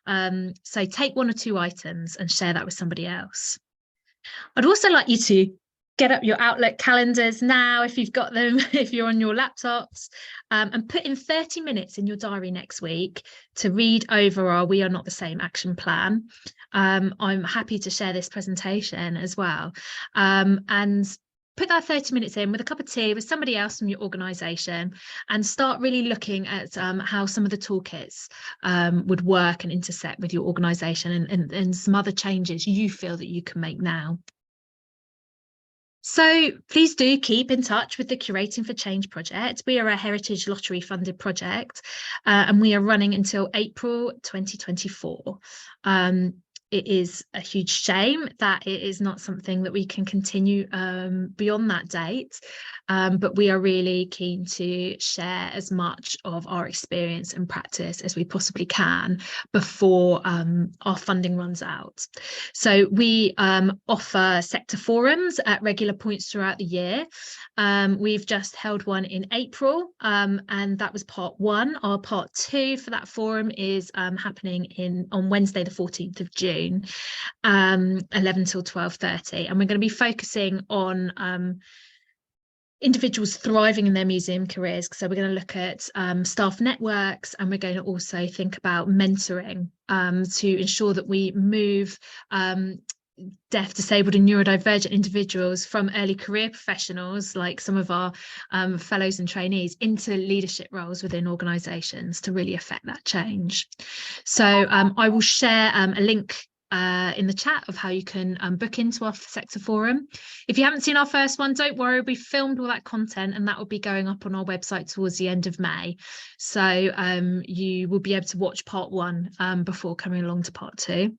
So take 1 or 2 items and share that with somebody else. I'd also like you to get up your Outlook calendars now, if you've got them, if you're on your laptops, and put in 30 minutes in your diary next week to read over our We Are Not the Same action plan. I'm happy to share this presentation as well. And put that 30 minutes in with a cup of tea with somebody else from your organisation, and start really looking at how some of the toolkits would work and intersect with your organisation, and some other changes you feel that you can make now. So please do keep in touch with the Curating for Change project. We are a Heritage Lottery funded project, and we are running until April 2024. It is a huge shame that it is not something that we can continue beyond that date, but we are really keen to share as much of our experience and practice as we possibly can before our funding runs out. So we offer sector forums at regular points throughout the year. We've just held one in April, and that was part 1. Our part 2 for that forum is happening on Wednesday the 14th of June. 11 till 12:30, and we're going to be focusing on individuals thriving in their museum careers. So we're going to look at staff networks, and we're going to also think about mentoring to ensure that we move deaf, disabled and neurodivergent individuals from early career professionals, like some of our fellows and trainees, into leadership roles within organisations to really affect that change. So I will share a link in the chat of how you can book into our sector forum. If you haven't seen our first one, don't worry, we filmed all that content and that will be going up on our website towards the end of May. So you will be able to watch part 1 before coming along to part 2.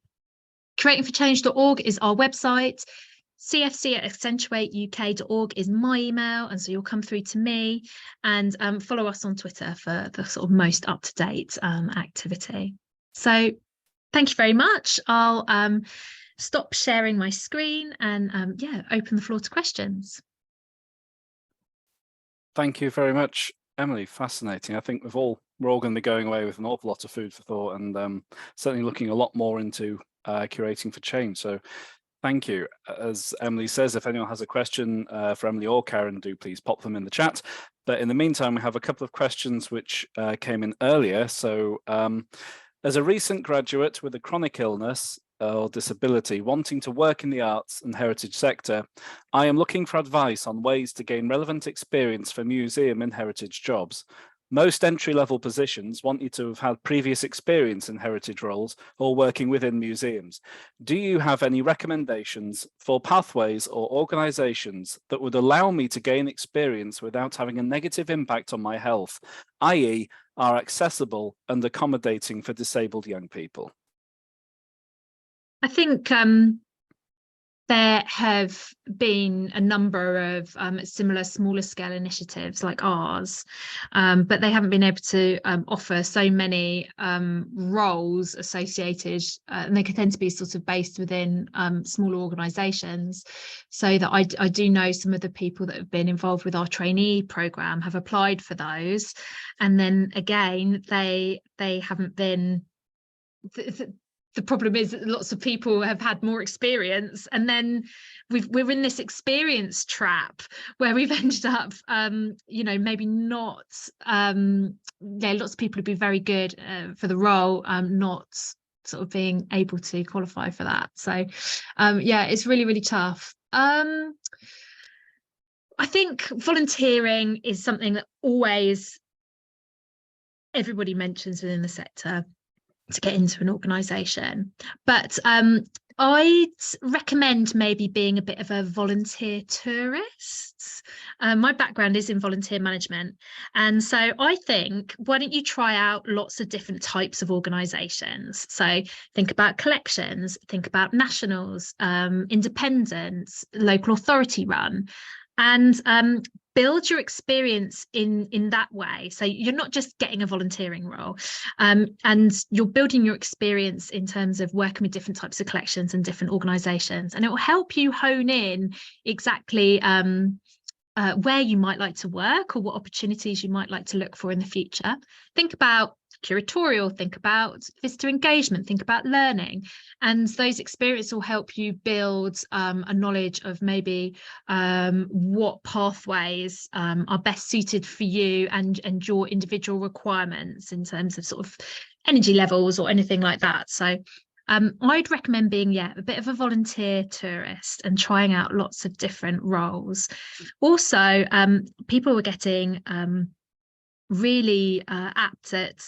Curatingforchange.org is our website. cfc@accentuateuk.org is my email, and so you'll come through to me, and follow us on Twitter for the sort of most up-to-date activity. So thank you very much. I'll stop sharing my screen and yeah, open the floor to questions. Thank you very much, Emily. Fascinating. I think we're all going to be going away with an awful lot of food for thought, and certainly looking a lot more into curating for change. So thank you. As Emily says, if anyone has a question for Emily or Karen, do please pop them in the chat. But in the meantime, we have a couple of questions which came in earlier. So as a recent graduate with a chronic illness or disability wanting to work in the arts and heritage sector, I am looking for advice on ways to gain relevant experience for museum and heritage jobs. Most entry-level positions want you to have had previous experience in heritage roles or working within museums. Do you have any recommendations for pathways or organisations that would allow me to gain experience without having a negative impact on my health, i.e. are accessible and accommodating for disabled young people? I think there have been a number of similar smaller scale initiatives like ours, but they haven't been able to offer so many roles associated, and they can tend to be sort of based within smaller organisations. So that I do know some of the people that have been involved with our trainee programme have applied for those, and then again they haven't been. The problem is that lots of people have had more experience, and then we're in this experience trap where we've ended up, you know, maybe not. Yeah, lots of people would be very good for the role, not sort of being able to qualify for that. So, yeah, it's really, really tough. I think volunteering is something that always everybody mentions within the sector to get into an organisation, but I'd recommend maybe being a bit of a volunteer tourist. My background is in volunteer management, and so I think, why don't you try out lots of different types of organisations? So think about collections, think about nationals, independents, local authority run, and build your experience in that way. So you're not just getting a volunteering role, and you're building your experience in terms of working with different types of collections and different organisations, and it will help you hone in exactly where you might like to work or what opportunities you might like to look for in the future. Think about curatorial, think about visitor engagement, think about learning, and those experiences will help you build a knowledge of maybe what pathways are best suited for you and your individual requirements in terms of sort of energy levels or anything like that. So I'd recommend being, yeah, a bit of a volunteer tourist and trying out lots of different roles. Also, people were getting really apt at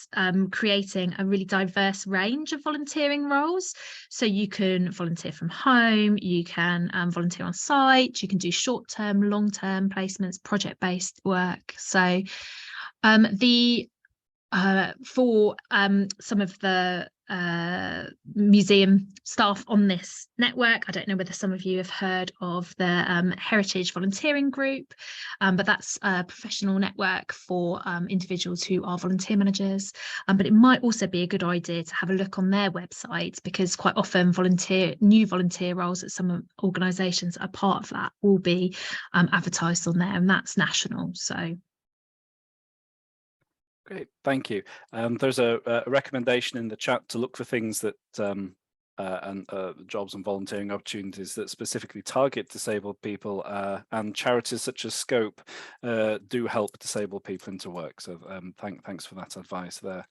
creating a really diverse range of volunteering roles. So you can volunteer from home, you can volunteer on site, you can do short-term, long-term placements, project-based work. So for some of the museum staff on this network, I don't know whether some of you have heard of the Heritage Volunteering Group, but that's a professional network for individuals who are volunteer managers. But it might also be a good idea to have a look on their website, because quite often new volunteer roles at some organisations are part of that will be advertised on there, and that's national. So great, thank you. There's a recommendation in the chat to look for things that jobs and volunteering opportunities that specifically target disabled people, and charities such as Scope do help disabled people into work. So thanks for that advice there.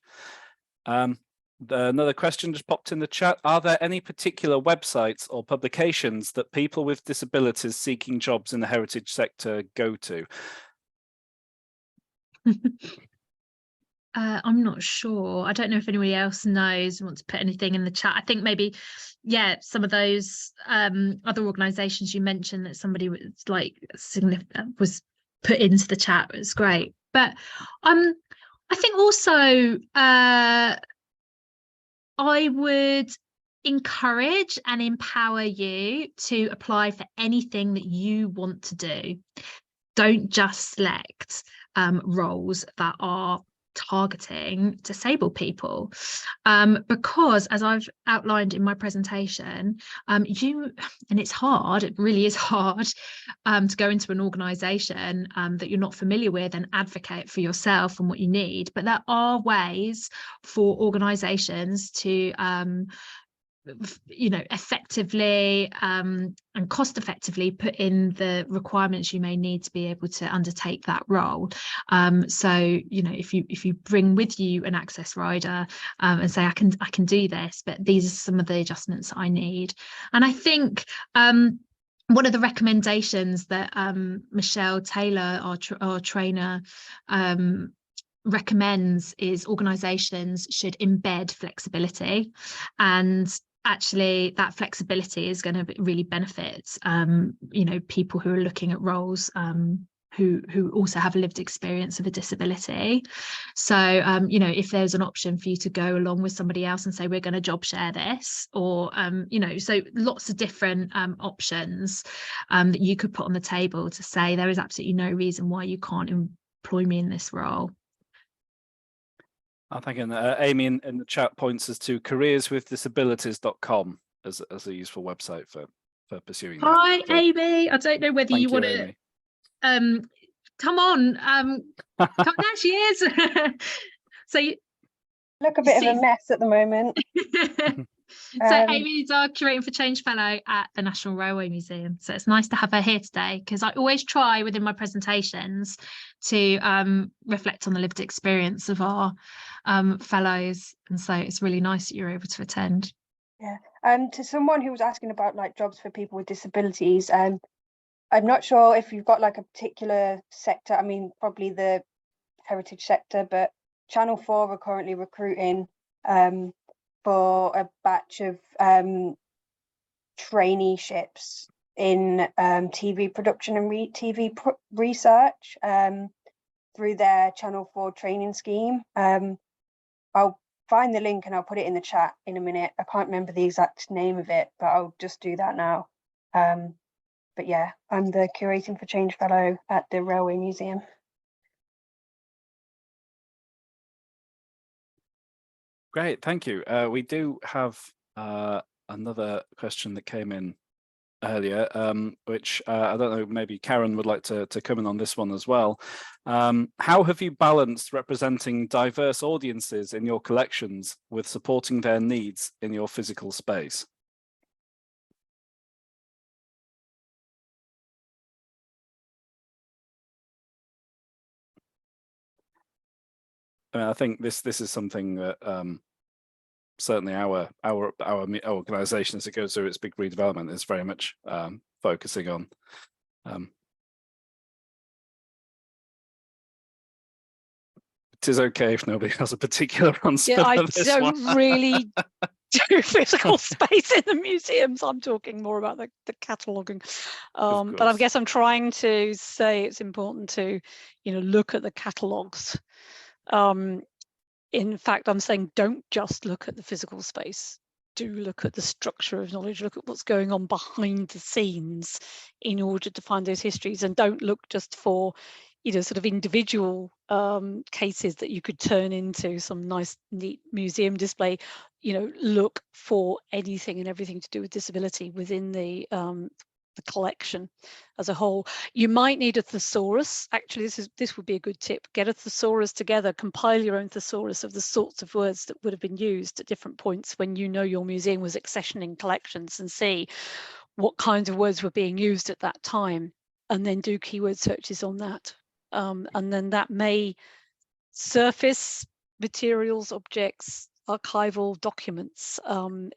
Another question just popped in the chat. Are there any particular websites or publications that people with disabilities seeking jobs in the heritage sector go to? I'm not sure. I don't know if anybody else knows and wants to put anything in the chat. I think maybe, yeah, some of those other organisations you mentioned that somebody was like was put into the chat was great. But I think also I would encourage and empower you to apply for anything that you want to do. Don't just select roles that are targeting disabled people, because as I've outlined in my presentation, and it's hard, it really is hard to go into an organisation that you're not familiar with and advocate for yourself and what you need. But there are ways for organisations to effectively and cost effectively put in the requirements you may need to be able to undertake that role. So if you bring with you an access rider and say I can do this, but these are some of the adjustments I need. And I think one of the recommendations that Michelle Taylor, our trainer, recommends is organisations should embed flexibility, and actually that flexibility is going to really benefit people who are looking at roles who also have a lived experience of a disability. So if there's an option for you to go along with somebody else and say we're going to job share this, or so lots of different options that you could put on the table to say there is absolutely no reason why you can't employ me in this role. I think Amy in the chat points us to careerswithdisabilities.com as a useful website for pursuing that. Hi, so, Amy. I don't know whether you want to come on. Come there she is. So you look a bit of a mess at the moment. So Amy is our Curating for Change Fellow at the National Railway Museum. So it's nice to have her here today, because I always try within my presentations to reflect on the lived experience of our fellows. And so it's really nice that you're able to attend. Yeah. To someone who was asking about like jobs for people with disabilities, I'm not sure if you've got like a particular sector. I mean, probably the heritage sector, but Channel 4 are currently recruiting for a batch of traineeships in TV production and TV research through their Channel 4 training scheme. I'll find the link and I'll put it in the chat in a minute. I can't remember the exact name of it, but I'll just do that now. But yeah, I'm the Curating for Change Fellow at the Railway Museum. Great, thank you. We do have another question that came in earlier, which I don't know, maybe Karen would like to come in on this one as well. How have you balanced representing diverse audiences in your collections with supporting their needs in your physical space? I mean, I think this is something that certainly our organisation, as it goes through its big redevelopment, is very much focusing on. It is okay if nobody has a particular answer. Yeah, I don't one. really do physical space in the museums. I'm talking more about the cataloguing. But I guess I'm trying to say it's important to, look at the catalogues. In fact, I'm saying don't just look at the physical space. Do look at the structure of knowledge, look at what's going on behind the scenes in order to find those histories, and don't look just for, sort of individual cases that you could turn into some nice, neat museum display. Look for anything and everything to do with disability within the collection as a whole. You might need a thesaurus. Actually, this would be a good tip. Get a thesaurus together, compile your own thesaurus of the sorts of words that would have been used at different points when your museum was accessioning collections, and see what kinds of words were being used at that time, and then do keyword searches on that. And then that may surface materials, objects, archival documents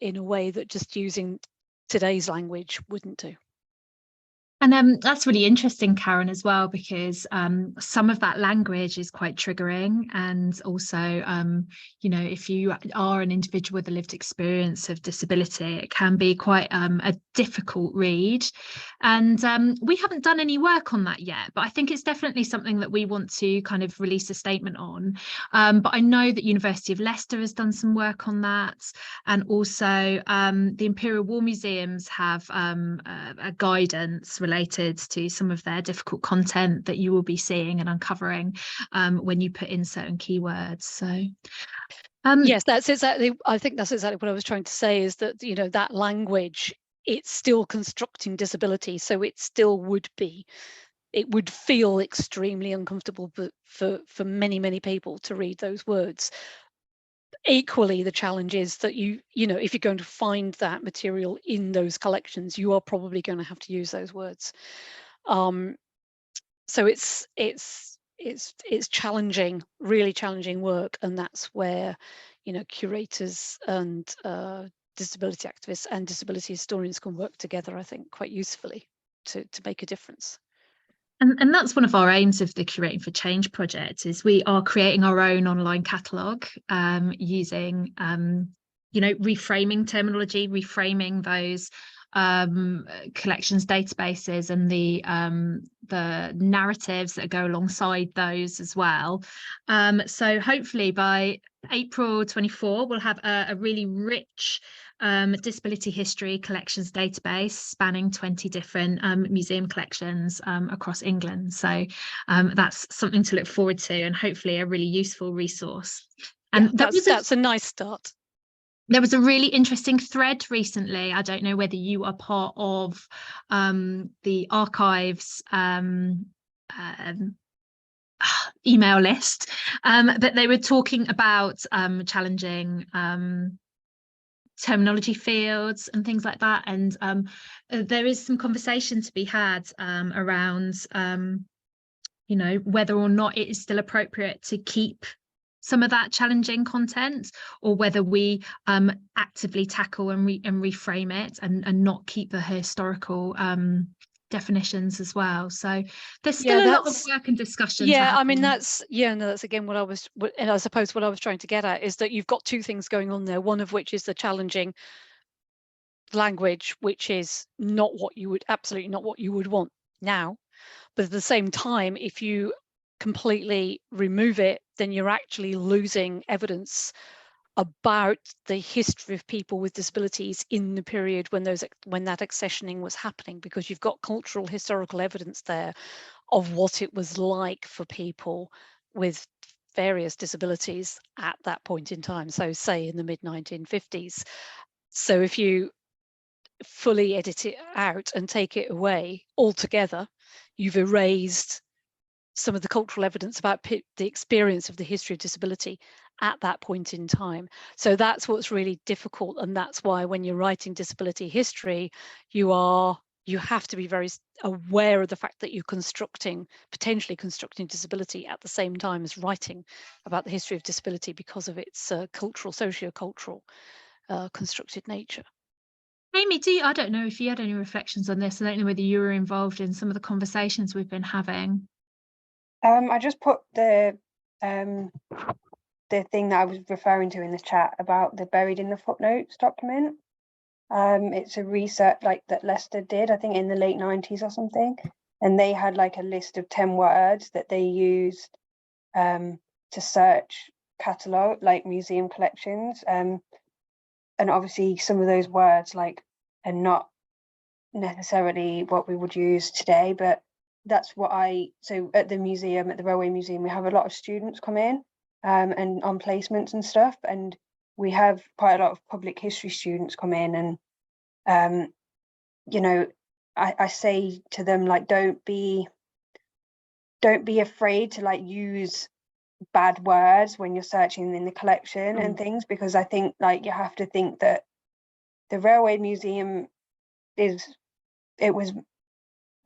in a way that just using today's language wouldn't do. And that's really interesting, Karen, as well, because some of that language is quite triggering. And also, you know, if you are an individual with a lived experience of disability, it can be quite a difficult read. And we haven't done any work on that yet, but I think it's definitely something that we want to kind of release a statement on. But I know that University of Leicester has done some work on that. And also the Imperial War Museums have a guidance related to some of their difficult content that you will be seeing and uncovering when you put in certain keywords. So yes, that's exactly, I think that's exactly what I was trying to say, is that, you know, that language, it's still constructing disability, so it still would be, it would feel extremely uncomfortable for many people to read those words. Equally, the challenge is that you know, if you're going to find that material in those collections, you are probably going to have to use those words. So it's challenging, really challenging work, and that's where, you know, curators and disability activists and disability historians can work together, I think, quite usefully to make a difference. And that's one of our aims of the Curating for Change project, is we are creating our own online catalogue using, you know, reframing terminology, reframing those collections databases and the narratives that go alongside those as well. So hopefully by April 24, we'll have a really rich disability history collections database spanning 20 different museum collections across England. So that's something to look forward to, and hopefully a really usful resource. And yeah, that's a nice start. There was a really interesting thread recently. I don't know whether you are part of the archives email list, but they were talking about challenging terminology fields and things like that. And there is some conversation to be had around, you know, whether or not it is still appropriate to keep some of that challenging content, or whether we actively tackle and reframe it and not keep the historical definitions as well. So there's still a lot of work and discussion. Yeah, I mean, that's again what I was, and I suppose what I was trying to get at is that you've got two things going on there, one of which is the challenging language, which is not what you would, absolutely not what you would want now, but at the same time, if you completely remove it, then you're actually losing evidence about the history of people with disabilities in the period when that accessioning was happening, because you've got cultural historical evidence there of what it was like for people with various disabilities at that point in time, so say in the mid-1950s. So if you fully edit it out and take it away altogether, you've erased some of the cultural evidence about the experience of the history of disability at that point in time. So that's what's really difficult, and that's why when you're writing disability history, you have to be very aware of the fact that you're potentially constructing disability at the same time as writing about the history of disability, because of its cultural, socio-cultural constructed nature. Amy, I don't know if you had any reflections on this. I don't know whether you were involved in some of the conversations we've been having. I just put the thing that I was referring to in the chat about the buried in the footnotes document. It's a research like that Leicester did, I think in the late 90s or something, and they had like a list of 10 words that they used to search catalogue like museum collections, and obviously some of those words like are not necessarily what we would use today, but that's what so at the museum, at the Railway Museum, we have a lot of students come in and on placements and stuff, and we have quite a lot of public history students come in, and you know, I say to them, like, don't be afraid to like use bad words when you're searching in the collection and things, because I think like you have to think that the Railway Museum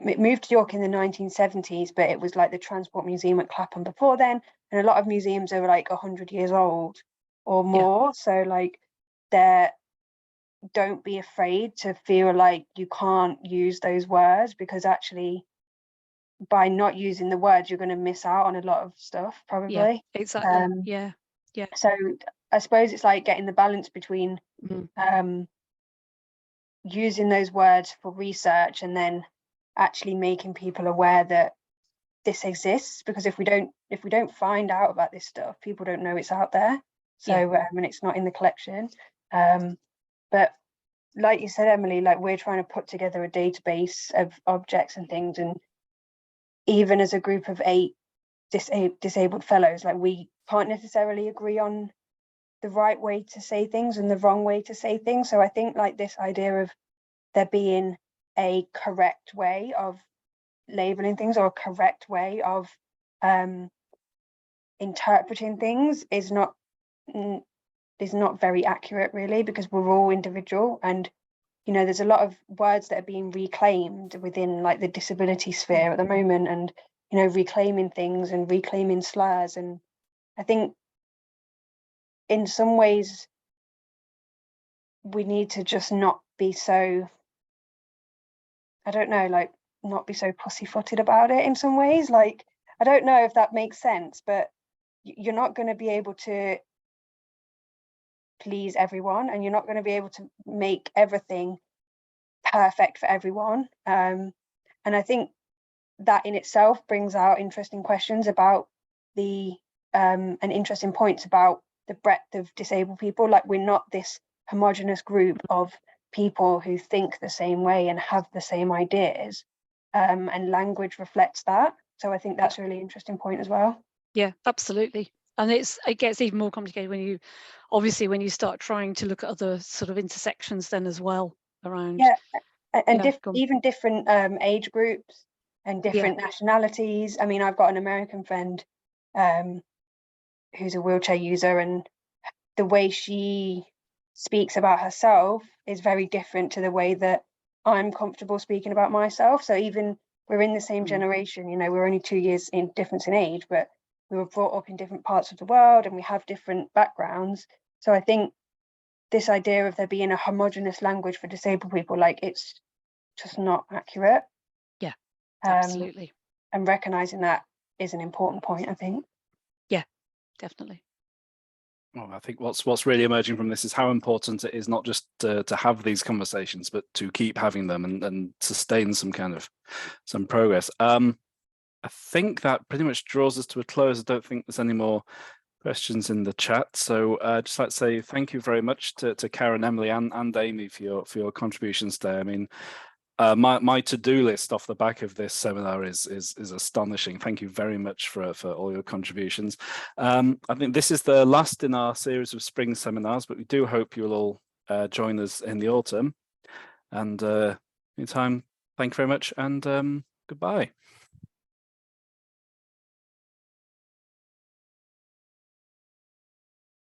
it moved to York in the 1970s, but it was like the Transport Museum at Clapham before then, and a lot of museums are like 100 years old. or more. So like don't be afraid to feel like you can't use those words, because actually by not using the words you're going to miss out on a lot of stuff probably. Yeah, exactly. Yeah. So I suppose it's like getting the balance between using those words for research and then actually making people aware that this exists, because if we don't find out about this stuff, people don't know it's out there. So and it's not in the collection. But like you said, Emily, like we're trying to put together a database of objects and things, and even as a group of 8 disabled fellows, like we can't necessarily agree on the right way to say things and the wrong way to say things. So I think like this idea of there being a correct way of labeling things or a correct way of interpreting things is not very accurate, really, because we're all individual, and you know there's a lot of words that are being reclaimed within like the disability sphere at the moment, and you know reclaiming things and reclaiming slurs. And I think in some ways we need to just not be so, I don't know, like not be so pussyfooted about it in some ways. Like I don't know if that makes sense, but you're not going to be able to please everyone, and you're not going to be able to make everything perfect for everyone. And I think that in itself brings out interesting questions about the and interesting points about the breadth of disabled people. Like we're not this homogenous group of people who think the same way and have the same ideas, and language reflects that. So I think that's a really interesting point as well. Yeah, absolutely. And it gets even more complicated when you start trying to look at other sort of intersections then as well around. And even different age groups and different nationalities. I mean, I've got an American friend who's a wheelchair user, and the way she speaks about herself is very different to the way that I'm comfortable speaking about myself. So even we're in the same generation, you know, we're only 2 years in difference in age, but we were brought up in different parts of the world and we have different backgrounds. So I think this idea of there being a homogenous language for disabled people, like it's just not accurate. Yeah, absolutely. And recognizing that is an important point, I think. Yeah, definitely. Well, I think what's really emerging from this is how important it is not just to have these conversations, but to keep having them and sustain some progress. I think that pretty much draws us to a close. I don't think there's any more questions in the chat. So I'd just like to say thank you very much to Karen, Emily, and Amy for your contributions today. I mean, my to-do list off the back of this seminar is astonishing. Thank you very much for all your contributions. I think this is the last in our series of spring seminars, but we do hope you'll all join us in the autumn. And meantime, thank you very much, and goodbye.